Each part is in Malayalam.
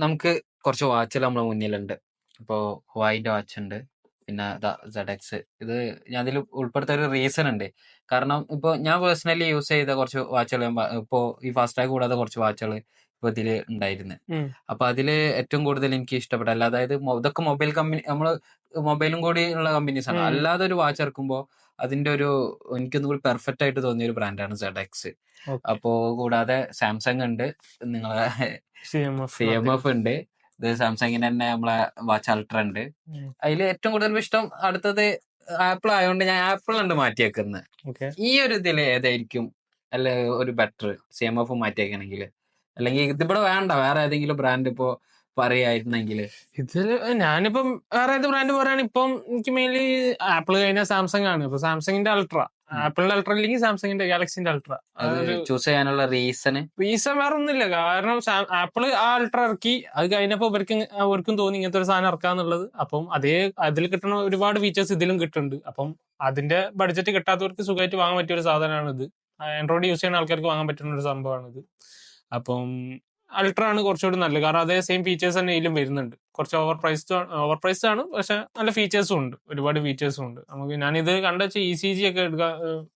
നമുക്ക് കുറച്ച് വാച്ചുകൾ നമ്മളെ മുന്നിലുണ്ട്. ഇപ്പോ ഹുവായിന്റെ വാച്ച് ഉണ്ട്, പിന്നെ ZX. ഇത് ഞാൻ ഇതിൽ ഉൾപ്പെടുത്താൻ ഒരു റീസൺ ഉണ്ട്. കാരണം ഇപ്പൊ ഞാൻ പേഴ്സണലി യൂസ് ചെയ്ത കുറച്ച് വാച്ചുകൾ ഇപ്പോ ഈ ഫാസ്ടാഗ് കൂടാതെ കുറച്ച് വാച്ചുകൾ ഇപ്പൊ ഇതില് ഉണ്ടായിരുന്നു. അപ്പൊ അതില് ഏറ്റവും കൂടുതൽ എനിക്ക് ഇഷ്ടപ്പെട്ട അതായത് ഇതൊക്കെ മൊബൈൽ കമ്പനി, നമ്മള് മൊബൈലും കൂടി ഉള്ള കമ്പനീസ് ആണ്. അല്ലാതെ ഒരു വാച്ച് ഇറക്കുമ്പോൾ അതിന്റെ ഒരു എനിക്കൊന്നും കൂടി പെർഫെക്റ്റ് ആയിട്ട് തോന്നിയ ഒരു ബ്രാൻഡാണ് ZX. അപ്പോ കൂടാതെ സാംസങ് ഉണ്ട്, നിങ്ങളെ CMF ഉണ്ട്, ഇത് സാംസങ്ങിന് തന്നെ നമ്മളെ വാച്ച് അൾട്ര ഉണ്ട്. അതിൽ ഏറ്റവും കൂടുതൽ ഇഷ്ടം അടുത്തത് ആപ്പിൾ ആയതുകൊണ്ട് ഞാൻ ആപ്പിൾ ഉണ്ട് മാറ്റിയേക്കുന്നത്. ഈ ഒരു ഇതിൽ ഏതായിരിക്കും അല്ലെ ഒരു ബെറ്റർ CMF മാറ്റിയേക്കണെങ്കിൽ? അല്ലെങ്കിൽ ഇതിവിടെ വേണ്ട, വേറെ ഏതെങ്കിലും ബ്രാൻഡ് ഇപ്പോ പറയായിരുന്നെങ്കിൽ? ഇതില് ഞാനിപ്പം വേറെ ഏത് ബ്രാൻഡ് പറയുകയാണ്, ഇപ്പം എനിക്ക് മെയിൻലി ആപ്പിൾ കഴിഞ്ഞാൽ സാംസങ് ആണ്. ഇപ്പൊ സാംസങ്ങിന്റെ അൾട്ര, ആപ്പിളിന്റെ അൾട്ര അല്ലെങ്കിൽ സാംസങ്ങിന്റെ ഗാലക്സിന്റെ അൾട്ര ചൂസ് ചെയ്യാനുള്ള റീസൺ വേറെ ഒന്നുമില്ല. കാരണം ആപ്പിള് ആ അൾട്ര ഇറക്കി, അത് കഴിഞ്ഞപ്പോ അവർക്കും തോന്നി ഇങ്ങനത്തെ ഒരു സാധനം ഇറക്കാന്നുള്ളത്. അപ്പം അതിൽ കിട്ടുന്ന ഒരുപാട് ഫീച്ചേഴ്സ് ഇതിലും കിട്ടുന്നുണ്ട്. അപ്പം അതിന്റെ ബഡ്ജറ്റ് കിട്ടാത്തവർക്ക് സുഖമായിട്ട് വാങ്ങാൻ പറ്റിയ ഒരു സാധനമാണ് ഇത്. ആൻഡ്രോയിഡ് യൂസ് ചെയ്യുന്ന ആൾക്കാർക്ക് വാങ്ങാൻ പറ്റുന്ന ഒരു സംഭവമാണ് ഇത്. അപ്പം അൾട്ര ആണ് കുറച്ചുകൂടി നല്ലത്. കാരണം അതേ സെയിം ഫീച്ചേഴ്സ് തന്നെ ഇതിലും വരുന്നുണ്ട്. കുറച്ച് ഓവർ പ്രൈസ്ഡ് ആണ്, പക്ഷെ നല്ല ഫീച്ചേഴ്സും ഉണ്ട്, ഒരുപാട് ഫീച്ചേഴ്സും ഉണ്ട്. നമുക്ക് ഞാനിത് കണ്ടുവെച്ചാൽ ECG ഒക്കെ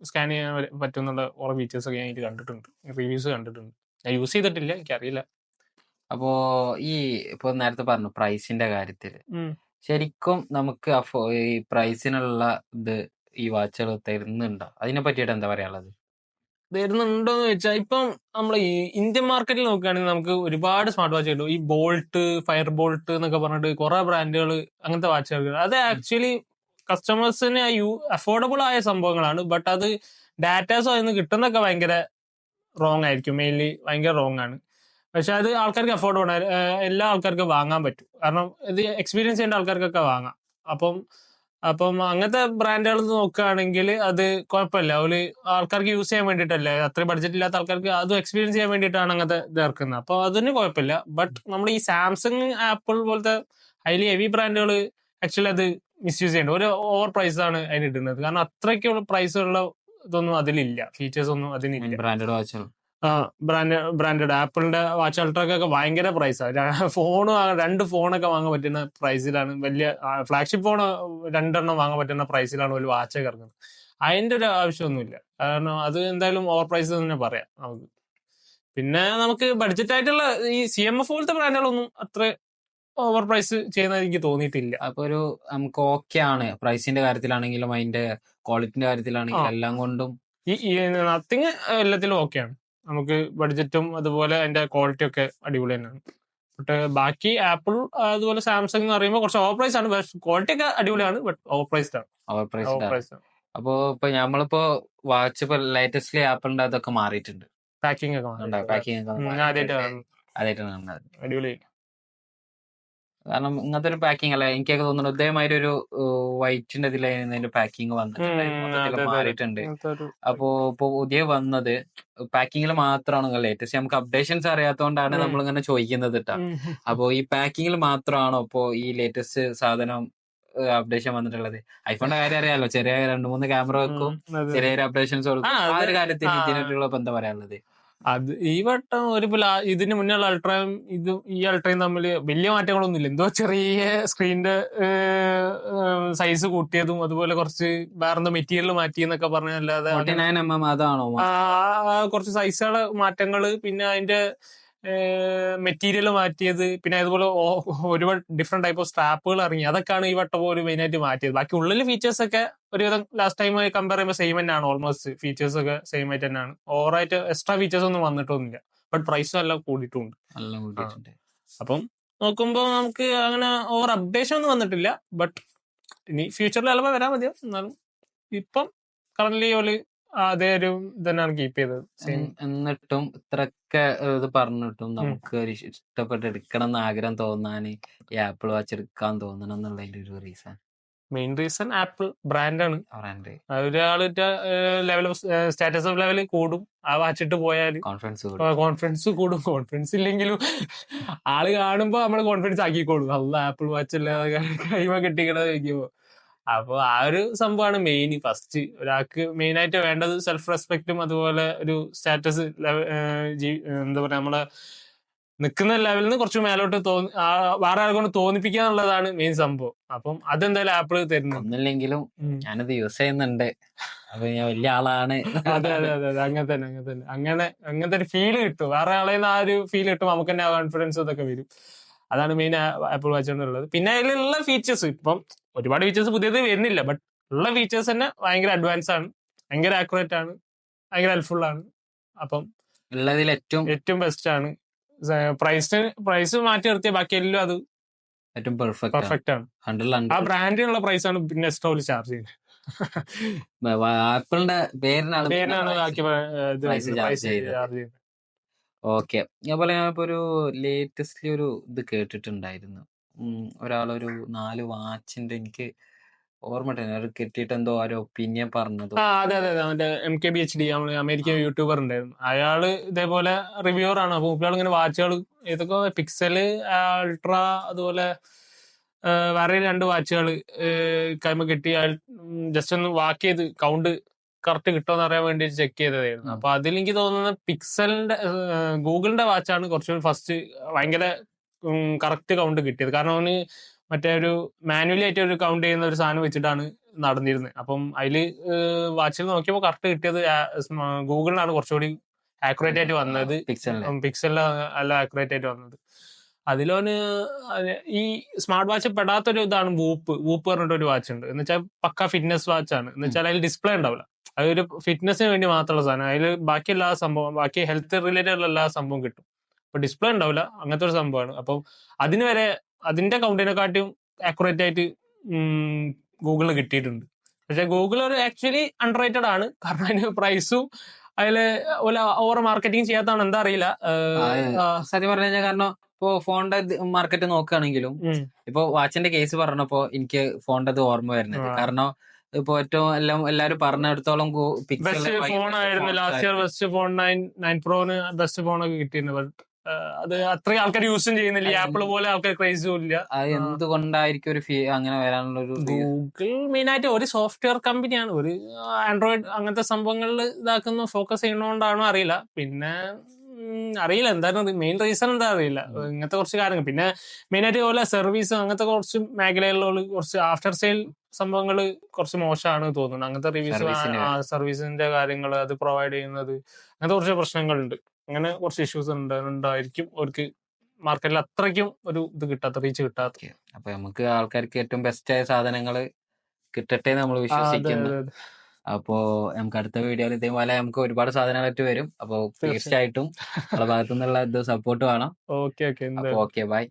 സ്കാൻ ചെയ്യാൻ പറ്റുന്നുള്ള കുറെ ഫീച്ചേഴ്സ് ഒക്കെ ഞാൻ ഇത് കണ്ടിട്ടുണ്ട്, റിവ്യൂസ് കണ്ടിട്ടുണ്ട്. ഞാൻ യൂസ് ചെയ്തിട്ടില്ല, എനിക്കറിയില്ല. അപ്പോ ഇപ്പൊ നേരത്തെ പറഞ്ഞു പ്രൈസിന്റെ കാര്യത്തില്, ശരിക്കും നമുക്ക് ഈ പ്രൈസിനുള്ള ഇത് ഈ വാച്ചുകൾ തരുന്നുണ്ടോ? അതിനെ പറ്റിയിട്ട് എന്താ പറയാനുള്ളത്? വരുന്നുണ്ടോന്ന് വെച്ചാൽ ഇപ്പം നമ്മൾ ഈ ഇന്ത്യൻ മാർക്കറ്റിൽ നോക്കുകയാണെങ്കിൽ നമുക്ക് ഒരുപാട് സ്മാർട്ട് വാച്ച് കിട്ടും. ഈ ബോൾട്ട്, ഫയർ ബോൾട്ട് എന്നൊക്കെ പറഞ്ഞിട്ട് കുറെ ബ്രാൻഡുകൾ അങ്ങനത്തെ വാച്ചുകൾ. അത് ആക്ച്വലി കസ്റ്റമേഴ്സിന് അഫോർഡബിൾ ആയ സംഭവങ്ങളാണ്. ബട്ട് അത് ഡാറ്റാസോ അതിന് കിട്ടുന്നൊക്കെ ഭയങ്കര റോങ് ആയിരിക്കും, മെയിൻലി ഭയങ്കര റോങ് ആണ്. പക്ഷെ അത് ആൾക്കാർക്ക് അഫോർഡബിൾ ആണ്, എല്ലാ ആൾക്കാർക്കും വാങ്ങാൻ പറ്റും. കാരണം ഇത് എക്സ്പീരിയൻസ് ചെയ്യേണ്ട ആൾക്കാർക്കൊക്കെ വാങ്ങാം. അപ്പം അങ്ങനത്തെ ബ്രാൻഡുകൾ നോക്കുകയാണെങ്കിൽ അത് കുഴപ്പമില്ല. ഒരു ആൾക്കാർക്ക് യൂസ് ചെയ്യാൻ വേണ്ടിയിട്ടല്ലേ, അത്രയും ബഡ്ജറ്റ് ഇല്ലാത്ത ആൾക്കാർക്ക് അതും എക്സ്പീരിയൻസ് ചെയ്യാൻ വേണ്ടിയിട്ടാണ് അങ്ങനത്തെ ഇത് ഇറക്കുന്നത്. അപ്പോൾ അതിന് കുഴപ്പമില്ല. ബട്ട് നമ്മൾ ഈ സാംസങ്, ആപ്പിൾ പോലത്തെ ഹൈലി ഹെവി ബ്രാൻഡുകൾ ആക്ച്വലി അത് മിസ്യൂസ് ചെയ്യേണ്ടത്. ഒരു ഓവർ പ്രൈസ് ആണ് അതിന് ഇടുന്നത്. കാരണം അത്രയ്ക്കുള്ള പ്രൈസുള്ള ഇതൊന്നും അതിലില്ല, ഫീച്ചേഴ്സ് ഒന്നും അതിനില്ല. ബ്രാൻഡഡ് വാച്ചുകൾ ബ്രാൻഡഡ് ആപ്പിളിന്റെ വാച്ച് അൾട്രക്കൊക്കെ ഭയങ്കര പ്രൈസാണ്. 2 ഫോണൊക്കെ വാങ്ങാൻ പറ്റുന്ന പ്രൈസിലാണ്, വലിയ ഫ്ലാഗ്ഷിപ്പ് ഫോൺ 2 എണ്ണം വാങ്ങാൻ പറ്റുന്ന പ്രൈസിലാണ് ഒരു വാച്ചൊക്കെ ഇറങ്ങുന്നത്. അതിന്റെ ഒരു ആവശ്യമൊന്നുമില്ല. കാരണം അത് എന്തായാലും ഓവർ പ്രൈസ് തന്നെ പറയാം നമുക്ക്. പിന്നെ നമുക്ക് ബഡ്ജറ്റ് ആയിട്ടുള്ള ഈ CMF പോലത്തെ ബ്രാൻഡുകളൊന്നും അത്ര ഓവർ പ്രൈസ് ചെയ്യുന്നത് എനിക്ക് തോന്നിയിട്ടില്ല. അപ്പൊ നമുക്ക് ഓക്കെ ആണ് പ്രൈസിന്റെ കാര്യത്തിലാണെങ്കിലും അതിന്റെ ക്വാളിറ്റിന്റെ കാര്യത്തിലാണെങ്കിലും എല്ലാം കൊണ്ടും. ഈ നത്തിങ് എല്ലാത്തിലും ഓക്കെയാണ്. നമുക്ക് ബഡ്ജറ്റും അതുപോലെ അതിന്റെ ക്വാളിറ്റി ഒക്കെ അടിപൊളി തന്നെയാണ്. ബട്ട് ബാക്കി ആപ്പിൾ അതുപോലെ സാംസങ് എന്ന് പറയുമ്പോൾ കുറച്ച് ഓവർ പ്രൈസ് ആണ്. ക്വാളിറ്റി ഒക്കെ അടിപൊളിയാണ്, ബട്ട് ഓവർ പ്രൈസ്ഡ് ആണ്. അപ്പോ ഇപ്പൊ നമ്മളിപ്പോ വാച്ച് ഇപ്പൊ ലേറ്റസ്റ്റ്ലി ആപ്പിളിന്റെ അതൊക്കെ മാറിയിട്ടുണ്ട്, പാക്കിംഗ് ഒക്കെ ആദ്യമായിട്ടാണ് അടിപൊളി. കാരണം ഇങ്ങനത്തെ ഒരു പാക്കിംഗ് അല്ല, എനിക്കൊക്കെ തോന്നുന്നു ഇതേമാതിരി ഒരു വൈറ്റിന്റെ ഇതിലായിരുന്നു പാക്കിംഗ് വന്നിട്ടുണ്ട്, മാറിയിട്ടുണ്ട്. അപ്പോ ഇപ്പൊ പുതിയ വന്നത് പാക്കിങ്ങിൽ മാത്രമാണ് ലേറ്റസ്റ്റ്. നമുക്ക് അപ്ഡേഷൻസ് അറിയാത്തതുകൊണ്ടാണ് നമ്മളിങ്ങനെ ചോദിക്കുന്നത് കേട്ടോ. അപ്പോ ഈ പാക്കിങ്ങിൽ മാത്രമാണോ ഇപ്പോ ഈ ലേറ്റസ്റ്റ് സാധനം അപ്ഡേഷൻ വന്നിട്ടുള്ളത്? ഐഫോണിന്റെ കാര്യം അറിയാലോ, ചെറിയ 2-3 ക്യാമറ വെക്കും, ചെറിയൊരു അപ്ഡേഷൻസ് കൊടുക്കും. ആ ഒരു കാര്യത്തിൽ ഇതിനായിട്ടുള്ള എന്താ പറയാനുള്ളത്? അത് ഈ വട്ടം ഇതിന് മുന്നേയുള്ള അൾട്രയും ഈ അൾട്രയും തമ്മിൽ വലിയ മാറ്റങ്ങളൊന്നും ഇല്ല. എന്തോ ചെറിയ സ്ക്രീനിന്റെ സൈസ് കൂട്ടിയതും അതുപോലെ കുറച്ച് വേറെന്തോ മെറ്റീരിയൽ മാറ്റി എന്നൊക്കെ പറഞ്ഞല്ലാതെ, 49mm അതാണോ? കുറച്ച് സൈസുകളെ മാറ്റങ്ങള്, പിന്നെ അതിന്റെ മെറ്റീരിയൽ മാറ്റിയത്, പിന്നെ അതുപോലെ ഒരുപാട് ഡിഫറെന്റ് ടൈപ്പ് ഓഫ് സ്ട്രാപ്പുകൾ ഇറങ്ങി. അതൊക്കെയാണ് ഈ വട്ടം ഒരു മെയിൻ ആയിട്ട് മാറ്റിയത്. ബാക്കി ഉള്ളിൽ ഫീച്ചേഴ്സ് ഒക്കെ ഒരുവിധം ലാസ്റ്റ് ടൈം കമ്പയർ ചെയ്യുമ്പോൾ സെയിം തന്നെയാണ്. ഓൾമോസ്റ്റ് ഫീച്ചേഴ്സ് ഒക്കെ സെയിം ആയിട്ട് തന്നെയാണ്. ഓവറായിട്ട് എക്സ്ട്രാ ഫീച്ചേഴ്സ് ഒന്നും വന്നിട്ടൊന്നുമില്ല. ബട്ട് പ്രൈസും എല്ലാം കൂടിയിട്ടുണ്ട്. അപ്പം നോക്കുമ്പോൾ നമുക്ക് അങ്ങനെ ഓവർ അപ്ഡേഷൻ ഒന്നും വന്നിട്ടില്ല. ബട്ട് ഇനി ഫ്യൂച്ചറിൽ ചിലപ്പോൾ വരാൻ മതിയോ. എന്നാലും ഇപ്പം കറന്റ്ലി ഒരു അതേ ഒരു തന്നെയാണ് കീപ്പ് ചെയ്തത്. എന്നിട്ടും ഇത്രയൊക്കെ ഇത് പറഞ്ഞിട്ടും നമുക്ക് ഇഷ്ടപ്പെട്ട് എടുക്കണം എന്ന് ആഗ്രഹം തോന്നാൻ ഈ ആപ്പിൾ വാച്ച് എടുക്കാൻ തോന്നണം എന്നുള്ളതിന്റെ ഒരു റീസൺ, മെയിൻ റീസൺ ആപ്പിൾ ബ്രാൻഡാണ്. ഒരാള് ലെവൽ സ്റ്റാറ്റസ് ഓഫ് ലെവൽ കൂടും ആ വാച്ചിട്ട് പോയാൽ, കോൺഫിഡൻസ് കൂടും. കോൺഫിഡൻസ് ഇല്ലെങ്കിലും ആള് കാണുമ്പോ നമ്മള് കോൺഫിഡൻസ് ആക്കിക്കോളും. അല്ല ആപ്പിൾ വാച്ച് അല്ലാതെ കൈമ കെട്ടിക്കണത് ചോദിക്കുമ്പോ. അപ്പൊ ആ ഒരു സംഭവമാണ് മെയിൻ. ഫസ്റ്റ് ഒരാൾക്ക് മെയിൻ ആയിട്ട് വേണ്ടത് സെൽഫ് റെസ്പെക്റ്റും അതുപോലെ ഒരു സ്റ്റാറ്റസ്, എന്താ പറയാ, നമ്മളെ നിൽക്കുന്ന ലെവലിൽ നിന്ന് കുറച്ച് മേലോട്ട് വേറെ ആളെ കൊണ്ട് തോന്നിപ്പിക്കുക എന്നുള്ളതാണ് മെയിൻ സംഭവം. അപ്പം അതെന്തായാലും ആപ്പിൾ തരുന്നുണ്ട്. ഒന്നില്ലെങ്കിലും ഞാനത് യൂസ് ചെയ്യുന്നുണ്ട്, അപ്പൊ ഞാൻ വലിയ ആളാണ്. അതെ അതെ അതെ അതെ, അങ്ങനെ തന്നെ അങ്ങനത്തെ ഒരു ഫീൽ കിട്ടും. വേറെ ആളെ ആ ഒരു ഫീൽ കിട്ടും, നമുക്ക് തന്നെ കോൺഫിഡൻസ് ഇതൊക്കെ വരും. അതാണ് മെയിൻ ആപ്പിൾ വാച്ച് കൊണ്ടുള്ളത്. പിന്നെ അതിലുള്ള ഫീച്ചേഴ്സ്, ഇപ്പം ഒരുപാട് ഫീച്ചേഴ്സ് പുതിയത് വരുന്നില്ല, ബട്ട് ഉള്ള ഫീച്ചേഴ്സ് തന്നെ ഭയങ്കര അഡ്വാൻസ് ആണ്, ഭയങ്കര ആക്യുറേറ്റ് ആണ്, ഭയങ്കര ഹെൽപ്ഫുൾ ആണ്. അപ്പം ഉള്ളതിൽ ഏറ്റവും ബെസ്റ്റ് ആണ്. പ്രൈസ് മാറ്റി നിർത്തിയ ബാക്കി എല്ലാം അത് ഏറ്റവും പെർഫെക്റ്റ് ആണ്. ആ ബ്രാൻഡിനുള്ള പ്രൈസ് ആണ് പിന്നെ എക്സ്ട്രാ ചാർജ് ചെയ്യുന്നത്. ആപ്പിളിന്റെ പേരിനാണ് പ്രൈസ് ചാർജ് ചെയ്യുന്നത്. ഓക്കെ. അതുപോലെ ഞാനിപ്പോ ഒരു ലേറ്റസ്റ്റ്ലി ഒരു ഇത് കേട്ടിട്ടുണ്ടായിരുന്നു. ഒരാളൊരു 4 വാച്ചിന്റെ, എനിക്ക് ഓർമ്മ കിട്ടിയിട്ട് എന്തോ ഒരു ഒപ്പീനിയൻ പറഞ്ഞത്. അതെ അതെ അതെ, മറ്റേ MKBHD അമേരിക്കൻ യൂട്യൂബർ ഉണ്ടായിരുന്നു. അയാള് ഇതേപോലെ റിവ്യൂവർ ആണ്. അപ്പൊ ഇയാൾ ഇങ്ങനെ വാച്ചുകൾ ഏതൊക്കെ പിക്സല്, അൾട്ര, അതുപോലെ വേറെ 2 വാച്ചുകൾ കൈമ കിട്ടി. ജസ്റ്റ് ഒന്ന് വാക്ക് ചെയ്ത് കൗണ്ട് കറക്റ്റ് കിട്ടുമെന്ന് അറിയാൻ വേണ്ടി ചെക്ക് ചെയ്തതായിരുന്നു. അപ്പൊ അതിൽ എനിക്ക് തോന്നുന്നത് പിക്സലിന്റെ ഗൂഗിളിന്റെ വാച്ചാണ് കുറച്ചുകൂടി ഫസ്റ്റ് ഭയങ്കര കറക്റ്റ് കൗണ്ട് കിട്ടിയത്. കാരണം അവന് മറ്റേ ഒരു മാനുവലി ആയിട്ട് ഒരു കൗണ്ട് ചെയ്യുന്ന ഒരു സാധനം വെച്ചിട്ടാണ് നടന്നിരുന്നത്. അപ്പം അതില് വാച്ചിൽ നോക്കിയപ്പോൾ കറക്റ്റ് കിട്ടിയത് ഗൂഗിളിനാണ് കുറച്ചുകൂടി ആക്യുറേറ്റ് ആയിട്ട് വന്നത്. പിക്സലിന് നല്ല ആക്യുറേറ്റ് ആയിട്ട് വന്നത്. അതിലോന് ഈ സ്മാർട്ട് വാച്ച് പെടാത്തൊരു ഇതാണ് വൂപ്പ് പറഞ്ഞിട്ട് ഒരു വാച്ച് ഉണ്ട്. എന്ന് വെച്ചാൽ പക്ക ഫിറ്റ്നസ് വാച്ച് ആണ്. എന്ന് വെച്ചാൽ അതിൽ ഡിസ്പ്ലേ ഉണ്ടാവില്ല, അതൊരു ഫിറ്റ്നസിന് വേണ്ടി മാത്രമുള്ള സാധനം. അതിൽ ബാക്കി എല്ലാ സംഭവം, ബാക്കി ഹെൽത്ത് റിലേറ്റഡ് എല്ലാ സംഭവം കിട്ടും. അപ്പൊ ഡിസ്പ്ലേ ഉണ്ടാവില്ല, അങ്ങനത്തെ ഒരു സംഭവമാണ്. അപ്പം അതിന് വരെ അതിന്റെ കൗണ്ടിനെക്കാട്ടും ആക്യുറേറ്റ് ആയിട്ട് ഗൂഗിളിന് കിട്ടിയിട്ടുണ്ട്. പക്ഷെ ഗൂഗിൾ ഒരു ആക്ച്വലി അണ്ടർ റേറ്റഡ് ആണ്. കാരണം അതിന് പ്രൈസും അതില് ഓവർ മാർക്കറ്റിംഗ് ചെയ്യാത്തതാണ്, എന്താ അറിയില്ല. സത്യം പറഞ്ഞു കഴിഞ്ഞാൽ, കാരണം ഇപ്പൊ ഫോണിന്റെ മാർക്കറ്റ് നോക്കുകയാണെങ്കിലും ഇപ്പൊ വാച്ചിന്റെ കേസ് പറഞ്ഞപ്പോ എനിക്ക് ഫോണിന്റെ ഓർമ്മ വരുന്നത്. കാരണം ഇപ്പൊ ഏറ്റവും എല്ലാരും പറഞ്ഞിടത്തോളം ബെസ്റ്റ് ഫോൺ ആയിരുന്നു ലാസ്റ്റ് ഇയർ. ബെസ്റ്റ് ഫോൺ 9 പ്രോന് ബെസ്റ്റ് ഫോണൊക്കെ കിട്ടിയിരുന്നു. ബട്ട് അത് അത്രയും ആൾക്കാർ യൂസും ചെയ്യുന്നില്ല. ആപ്പിൾ പോലെ ആൾക്കാർ ക്രൈസും ഇല്ല. എന്തുകൊണ്ടായിരിക്കും ഒരു അങ്ങനെ വരാനുള്ള ഒരു ഗൂഗിൾ മെയിൻ ആയിട്ട് ഒരു സോഫ്റ്റ്വെയർ കമ്പനിയാണ്. ഒരു ആൻഡ്രോയിഡ് അങ്ങനത്തെ സംഭവങ്ങളിൽ ഇതാക്കുന്ന ഫോക്കസ് ചെയ്യണോണ്ടാണോ അറിയില്ല. പിന്നെ അറിയില്ല എന്താണ് മെയിൻ റീസൺ, എന്താ അറിയില്ല. ഇങ്ങനത്തെ കുറച്ച് കാര്യങ്ങൾ, പിന്നെ മെയിൻ ആയിട്ട് പോലെ സർവീസ് അങ്ങനത്തെ കുറച്ച് മേഖലകളിലുള്ള കുറച്ച് ആഫ്റ്റർ സെയിൽ സംഭവങ്ങൾ കുറച്ച് മോശമാണ് തോന്നുന്നു. അങ്ങനത്തെ റിവ്യൂസ്, സർവീസിന്റെ കാര്യങ്ങൾ അത് പ്രൊവൈഡ് ചെയ്യുന്നത്, അങ്ങനത്തെ കുറച്ച് പ്രശ്നങ്ങളുണ്ട്. അങ്ങനെ കുറച്ച് ഇഷ്യൂസ് ഉണ്ടായിരിക്കും അവർക്ക് മാർക്കറ്റിൽ അത്രയ്ക്കും ഒരു ഇത് കിട്ടാത്ത, റീച്ച് കിട്ടാത്ത. അപ്പൊ നമുക്ക് ആൾക്കാർക്ക് ഏറ്റവും ബെസ്റ്റ് ആയ സാധനങ്ങൾ കിട്ടട്ടെ നമ്മൾ വിശ്വസിക്കുന്നു. അപ്പോ നമുക്ക് അടുത്ത വീഡിയോയിൽ ഇതേപോലെ നമുക്ക് ഒരുപാട് സാധനങ്ങളായിട്ട് വരും. അപ്പൊ തീർച്ചയായിട്ടും നമ്മുടെ ഭാഗത്തു നിന്നുള്ള ഇത് സപ്പോർട്ട് വേണം. Okay bye.